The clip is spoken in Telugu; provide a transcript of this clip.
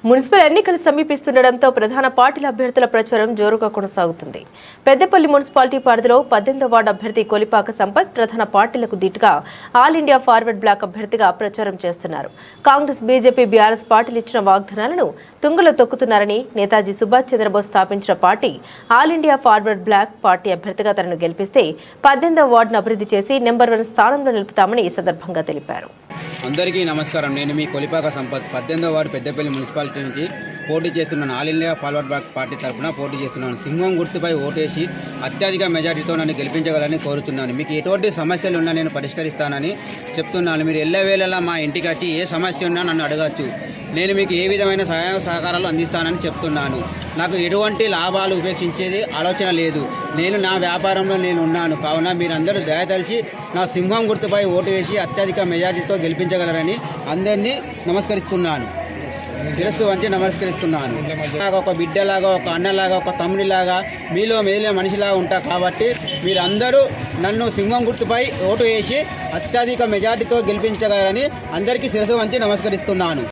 మున్సిపల్ ఎన్నికలు సమీపిస్తుండటంతో ప్రధాన పార్టీల అభ్యర్థుల ప్రచారం జోరుగా కొనసాగుతుంది. పెద్దపల్లి మున్సిపాలిటీ పరిధిలో 18వ వార్డు అభ్యర్థి కొలిపాక సంపత్ ప్రధాన పార్టీలకు దీటుగా ఆల్ ఇండియా ఫార్వర్డ్ బ్లాక్ అభ్యర్థిగా ప్రచారం చేస్తున్నారు. కాంగ్రెస్, బీజేపీ, బీఆర్ఎస్ పార్టీలు ఇచ్చిన వాగ్దానాలను తుంగలో తొక్కుతున్నారని నేతాజీ సుభాష్ చంద్రబోస్ స్థాపించిన party all India forward bloc party అభ్యర్థిగా తనను గెలిపిస్తే 18వ వార్డును అభివృద్ధి చేసి నెంబర్ 1 స్థానంలో నిలుపుతామని ఈ సందర్భంగా తెలిపారు. అందరికీ నమస్కారం. నేను మీ కొలిపాక సంపత్ 18వ వార్డు పెద్దపల్లి మున్సిపాలిటీ నుంచి పోటీ చేస్తున్నాను. All India forward bloc party తరఫున పోటీ చేస్తున్నాను. సింహం గుర్తుపై ఓటేసి అత్యధిక మెజార్టీతో నన్ను గెలిపించగలని కోరుతున్నాను. మీకు ఎటువంటి సమస్యలు ఉన్నా నేను పరిష్కరిస్తానని చెప్తున్నాను. మీరు ఎల్లవేళలా మా ఇంటికి వచ్చి ఏ సమస్య ఉన్నా నన్ను అడగచ్చు. నేను మీకు ఏ విధమైన సహాయ సహకారాలు అందిస్తానని చెప్తున్నాను. నాకు ఎటువంటి లాభాలు ఉపేక్షించేది ఆలోచన లేదు. నేను నా వ్యాపారంలో నేను ఉన్నాను. కావున మీరందరూ దయతలిచి నా సింహం గుర్తుపై ఓటు వేసి అత్యధిక మెజారిటీతో గెలిపించగలరని అందరినీ నమస్కరిస్తున్నాను. శిరస్సు వంచి నమస్కరిస్తున్నాను. ఒక బిడ్డలాగా, ఒక అన్నలాగా, ఒక తమ్ముడిలాగా మీలో మేలిన మనిషిలాగా ఉంటా. కాబట్టి మీరందరూ నన్ను సింహం గుర్తుపై ఓటు వేసి అత్యధిక మెజారిటీతో గెలిపించగలరని అందరికీ శిరస్సు వంచి నమస్కరిస్తున్నాను.